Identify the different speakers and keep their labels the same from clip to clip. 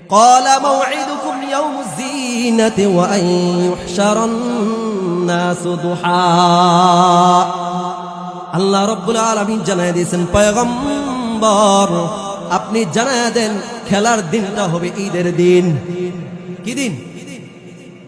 Speaker 1: قال موعدكم يوم الزينة وأن يحشر الناس ضحى আল্লাহ রাব্বুল আলামিন জানায় দিয়েছেন পয়গম্বর আপনি জানায় দেন খেলার দিনটা হবে ঈদের দিন। কি দিন?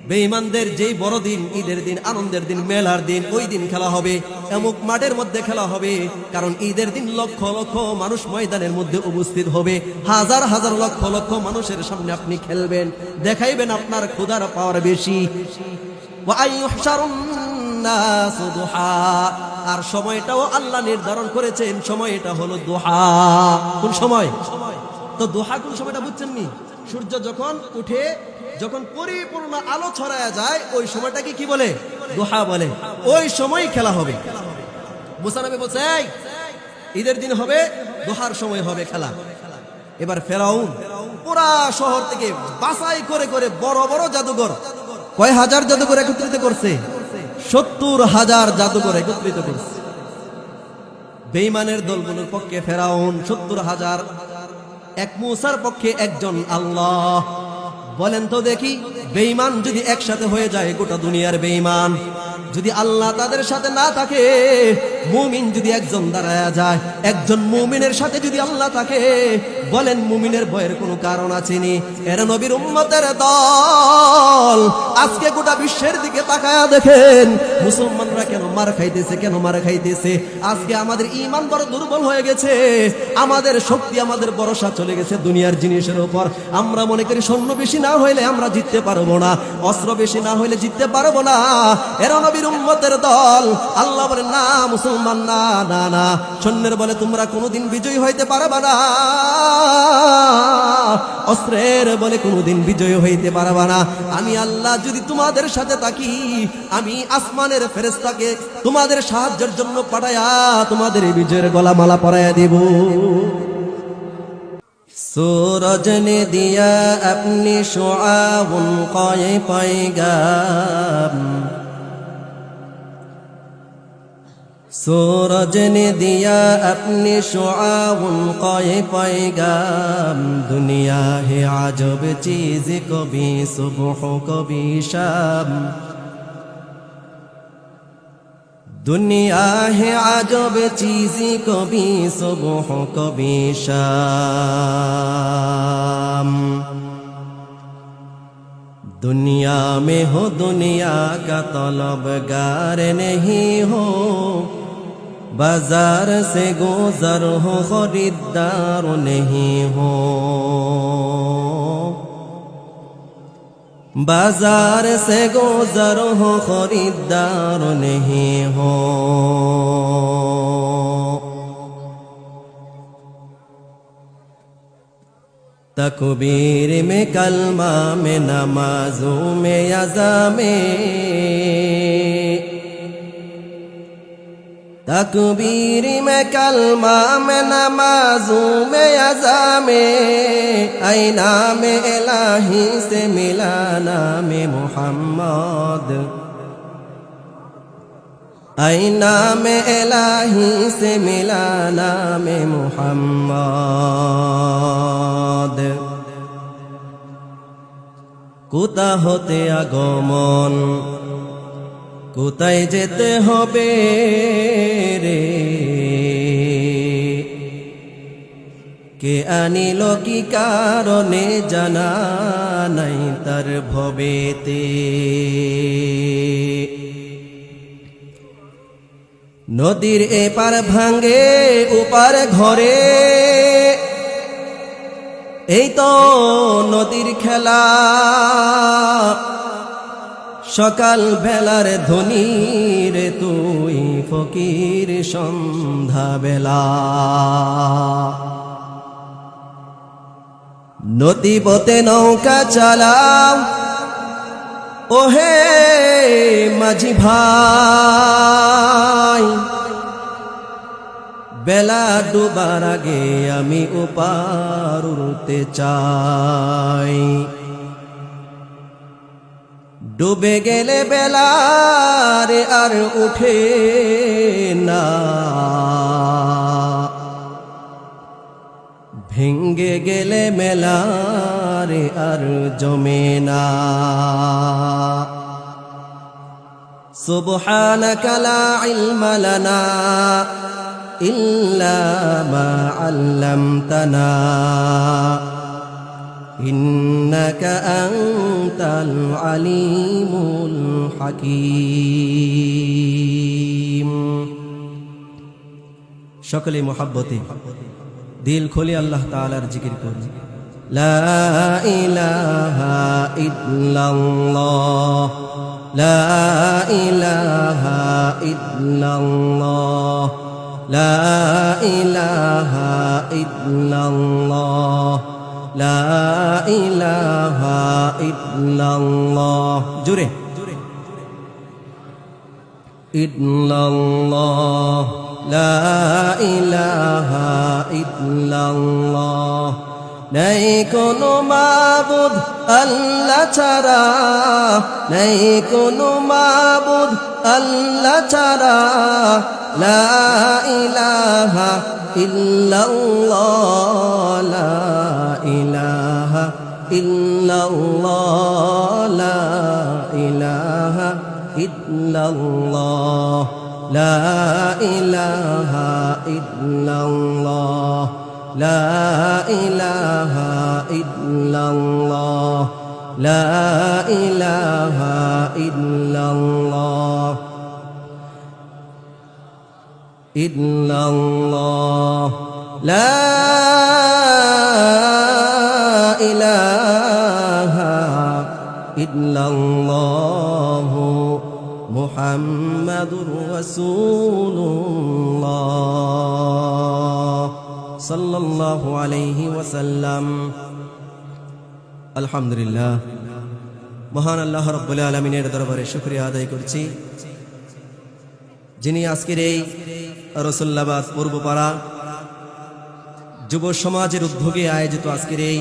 Speaker 1: বেঈমানদের যেই বড় দিন, ঈদের দিন, আনন্দের দিন, মেলার দিন, ওই দিন খেলা হবে। এমুক মাঠের মধ্যে খেলা হবে, কারণ ঈদের দিন লক্ষ লক্ষ মানুষ ময়দানের মধ্যে উপস্থিত হবে। হাজার হাজার লক্ষ লক্ষ মানুষের সামনে আপনি খেলবেন, দেখাইবেন আপনার ক্ষুধার পাওয়ার বেশি। ওয়া আইয়ুহশারুন নাস দুহা, আর সময়টাও আল্লাহ নির্ধারণ করেছেন, সময়টা হলো দুহা। কোন সময়? তো দুহা কোন সময়টা বুঝছেন নি? সূর্য যখন উঠে, যখন পরিপূর্ণ আলো ছড়ায়া যায়, ওই সময়টাকে কি বলে? দুহা বলে। ওই সময় খেলা হবে। মুসা নবী বলছে ঈদের দিন হবে, দুহার সময় হবে খেলা। এবার ফেরাউন পুরা শহর থেকে বাছাই করে করে বড় বড় জাদুঘর, কয় হাজার জাদুঘর একত্রিত করছে? 70,000 জাদুঘর একত্রিত করছে। বেঈমানের দলগুলোর পক্ষে ফেরাউন 70,000, এক মুসার পক্ষে একজন আল্লাহ। বলেন তো দেখি, বেঈমান যদি একসাথে হয়ে যায়, গোটা দুনিয়ার বেঈমান যদি আল্লাহ তাদের সাথে না থাকে, মুমিন যদি একজন দাঁড়ায়া যায়, একজন মুমিনের সাথে যদি আল্লাহ থাকে, বলেন মুমিনের ভয়ের কোনো কারণ আছে নি? এরা নবীর উম্মতের দল। আজকে গোটা বিশ্বের দিকে তাকায়া দেখেন মুসলমানরা কেন মার খাইতেছে, কেন মার খাইতেছে? আজকে আমাদের ঈমান বড় দুর্বল হয়ে গেছে, আমাদের শক্তি, আমাদের ভরসা চলে গেছে দুনিয়ার জিনিসের উপর। আমরা মনে করি সৈন্য বেশি না হইলে আমরা জিততে পারবো না, অস্ত্র বেশি না হইলে জিততে পারবো না। এরা নবীর উম্মতের দল। আল্লাহ বলে না, মুসলমান না, না না, সৈন্যের বলে তোমরা কোনোদিন বিজয়ী হইতে পারবা না, অস্ত্রের বলে কোনোদিন বিজয়ী হইতে পারবা না। আমি আল্লাহ যদি তোমাদের সাথে থাকি, আমি আসমানের ফেরেশতাকে তোমাদের সাহায্যের জন্য পাঠায়া তোমাদের এই বিজয়ের গলা মালা পরাইয়া দেব। सूरज ने दिया अपनी शुआ उनका पैगाम, सूरज ने दिया अपनी शुआ उनका पैगाम। दुनिया है अजब चीज, कभी सुबह कभी शाम, दुनिया है अजब चीज, कभी सुबह कभी शाम। दुनिया में हो दुनिया का तलबगार नहीं हो, बाजार से गुजर हो खरीदार नहीं हो, बाजार से गुजर हो खरीदार नहीं हो। तकबीर में कलमा में नमाजों में अज़ा में, तकबीर में कलमा में नमाजों में अज़ा में, ऐ नाम इलाही से मिला नाम मुहम्मद, ऐ नाम इलाही से मिला नाम मुहम्मद। কোথা হতে আগমন, কোথায় যেতে হবে রে, কে আনিল কি কারণে জানা নাই তার ভবেতে। নদীর এপার ভাঙ্গে ওপার ঘরে, এই তো নদীর খেলা, সকাল বেলার ধ্বনি রে তুই ফকির সন্ধ্যা বেলা। নদী পথে নৌকা চালাও ওহে মাঝি ভাই, বেলা ডুবার আগে আমি ওপার উড়তে চাই। ডুবে গেলে বেলার আর উঠে না, ভেঙ্গে গেলে মেলার আর জমে না। সুবহানাকা লা ইলমা লানা ইল্লা মা আল্লামতানা ইন্নাকা আনতাল আলিমুল হাকীম। সকলে মুহাব্বতে দিল খুলে আল্লাহ তাআলার জিকির করুন। লা ইলাহা ইল্লাল্লাহ, লা ইলাহা ইল্লাল্লাহ, লা ইলাহা ইল্লাল্লাহ, লা ইলাহা ইল্লাল্লাহ। জোরে ইল্লাল্লাহ, লা ইলাহা ইল্লাল্লাহ। নাই কোনো মাবুদ আল্লাহ ছাড়া, নাই কোনো মাবুদ আল্লাহ ছাড়া, লা ইলাহা ইল্লাল্লাহ, লা ইলাহা ইল্লাল্লাহ, লা ইলাহা ইল্লাল্লাহ, লা ইলাহা ইল্লাল্লাহ, লা ইলাহা ইল্লাল্লাহ, লা ইলাহা ইল্লাল্লাহ, ইল্লাল্লাহ, লা ইলাহা ইল্লাল্লাহ মুহাম্মাদুর রাসূলুল্লাহ সাল্লাল্লাহু আলাইহি ওয়াসাল্লাম। আলহামদুলিল্লাহ, মহান আল্লাহ রাব্বুল আলামিনের দরবারে শুকরিয়া আদায় করছি, যিনি আজকের এই রসুল্লাবাদ পূর্বপাড়া যুব সমাজের উদ্যোগে আয়োজিত আজকের এই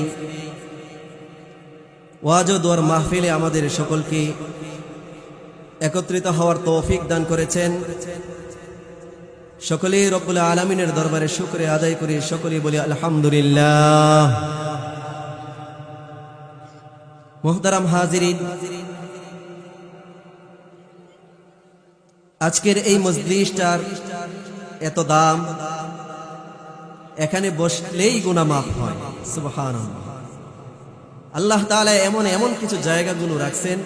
Speaker 1: ওয়াজ ও দোয়ার মাহফিলে আমাদের সকলকে একত্রিত হওয়ার তৌফিক দান করেছেন। সকলেই রব্বুল আলামিনের দরবারে শুকরিয়া আদায় করি, সকলেই বলি আলহামদুলিল্লাহ। মুহতারাম হাজিরিন, আজকের এই মজলিসটার এত দাম, এখানে বসলেই গুনাহ মাফ হয়। সুবহানাল্লাহ। আল্লাহ তাআলা এমন এমন কিছু জায়গাগুলো রাখছেন,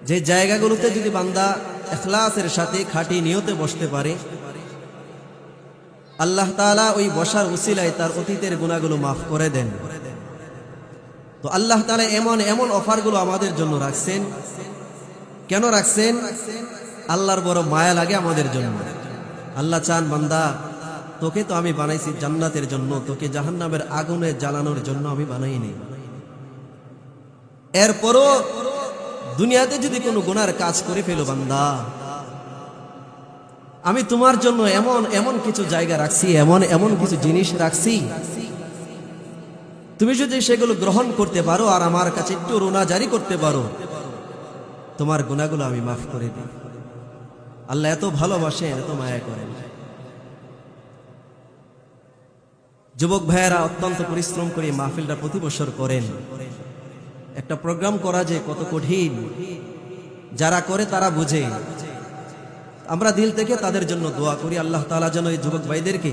Speaker 1: যে জায়গাগুলোতে যদি বান্দা ইখলাসের সাথে খাঁটি নিয়তে বসতে পারে, আল্লাহ তাআলা ওই বসার উসিলায় তার অতীতের গুনাহগুলো মাফ করে দেন। তো আল্লাহ তাআলা এমন এমন অফারগুলো আমাদের জন্য রাখছেন। কেন রাখছেন? আল্লাহর বড় মায়া লাগে আমাদের জন্য। আল্লাহ চান, বান্দা তোকে তো আমি বানাইছি জান্নাতের জন্য, তোকে জাহান্নামের আগুনে জ্বালানোর জন্য আমি বানাইনি। এরপরও দুনিয়াতে যদি কোনো গুনার কাজ করে ফেলো বান্দা, আমি তোমার জন্য এমন এমন কিছু জায়গা রাখছি, এমন এমন কিছু জিনিস রাখছি, তুমি যদি সেগুলো গ্রহণ করতে পারো আর আমার কাছে একটু রোনা জারি করতে পারো, তোমার গুনাহগুলো আমি মাফ করে দিই। আল্লাহ এত ভালোবাসেন, এত মায়া করেন। যুবক ভাইয়েরা অত্যন্ত পরিশ্রম করে মাহফিলটা প্রতি বছর করেন। একটা প্রোগ্রাম করা যে কত কঠিন, যারা করে তারা বুঝে। আমরা দিল থেকে তাদের জন্য দোয়া করি, আল্লাহ তাআলা যেন এই যুবক ভাইদেরকে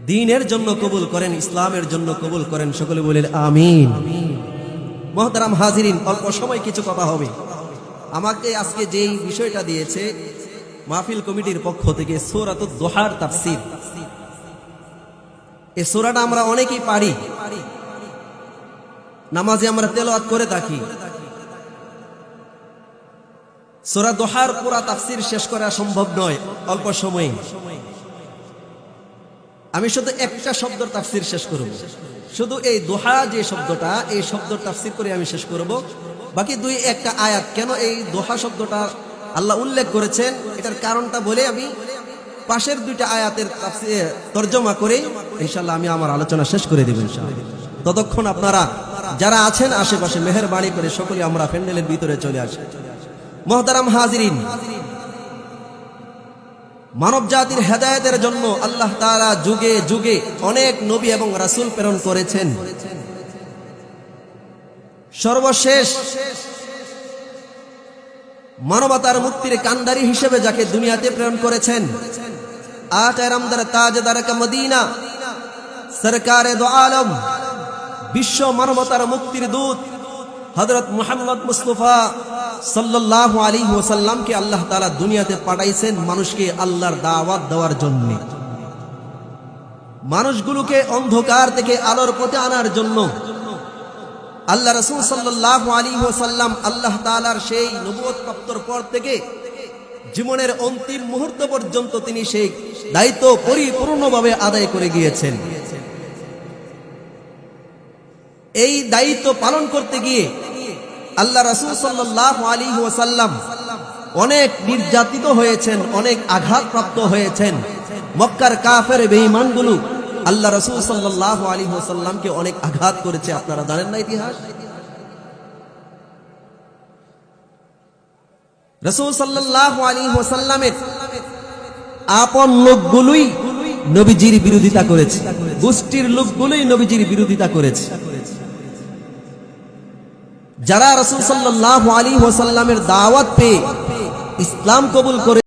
Speaker 1: দ্বীনের জন্য কবুল করেন, ইসলামের জন্য কবুল করেন। সকলে বলেন আমিন। মুহতারাম হাজিরিন, অল্প সময় কিছু কথা হবে। আমাকে আজকে যেই বিষয়টা দিয়েছে মাহফিল কমিটির পক্ষ থেকে, সূরাতুদ দুহার তাফসীর। এই সূরাটা আমরা অনেকেই পারি, নামাজে আমরা তেলাওয়াত করে থাকি। সূরা দুহার পুরা তাফসীর শেষ করা সম্ভব নয় অল্প সময়ে। আমি শুধু একটা শব্দের তাফসীর শেষ করব, শুধু এই দুহা যে শব্দটা, এই শব্দের তাফসীর করে আমি শেষ করব। বাকি দুই একটা আয়াত কেন এই দুহা শব্দটা আল্লাহ উল্লেখ করেছেন, এটার কারণটা বলে আমি পাশের দুইটা আয়াতের তাফসীর তরজমা করে ইনশাআল্লাহ আমি আমার আলোচনা শেষ করে দেব ইনশাআল্লাহ। ততক্ষণ আপনারা যারা আছেন আশেপাশে মেহেরবানি করে সকলে আমরা প্যান্ডেলের ভিতরে চলে আসি। মুহতারাম হাজিরিন, মানব জাতির হেদায়েতের জন্য আল্লাহ তাআলা যুগে যুগে অনেক নবী এবং রাসূল প্রেরণ করেছেন। সর্বশেষ মানবতার মুক্তির কান্ডারি হিসেবে যাকে দুনিয়াতে প্রেরণ করেছেন, আকায়ে রামদার তাজদার কা মদিনা সরকারে দো আলম, বিশ্ব মানবতার মুক্তির দূত হযরত মুহাম্মদ মুস্তাফা সাল্লাল্লাহু আলাইহি ওয়াসাল্লামকে আল্লাহ তাআলা দুনিয়াতে পাঠাইছেন মানুষকে আল্লাহর দাওয়াত দেওয়ার জন্য, মানুষগুলোকে অন্ধকার থেকে আলোর পথে আনার জন্য। আল্লাহ রাসূল সাল্লাল্লাহু আলাইহি ওয়াসাল্লাম আল্লাহ তাআলার সেই নবুয়ত প্রাপ্তর পর থেকে জীবনের অন্তিম মুহূর্ত পর্যন্ত তিনি সেই দায়িত্ব পরিপূর্ণভাবে আদায় করে গিয়েছেন। এই দায়িত্ব পালন করতে গিয়ে আল্লাহ রাসূল সাল্লাল্লাহু আলাইহি ওয়াসাল্লাম অনেক নির্যাতিত হয়েছেন, অনেক আঘাতপ্রাপ্ত হয়েছেন। মক্কার কাফের বেঈমানগুলো আল্লাহ রাসূল সাল্লাল্লাহু আলাইহি ওয়াসাল্লামকে অনেক আঘাত করেছে। আপনারা জানেন না ইতিহাস? রাসূল সাল্লাল্লাহু আলাইহি ওয়াসাল্লামের আপন লোকগুলোই নবীজির বিরোধিতা করেছে, গোষ্ঠীর লোকগুলোই নবীজির বিরোধিতা করেছে। যারা রাসূল সাল্লাল্লাহু আলাইহি ওয়াসাল্লামের দাওয়াত পেয়ে ইসলাম কবুল করে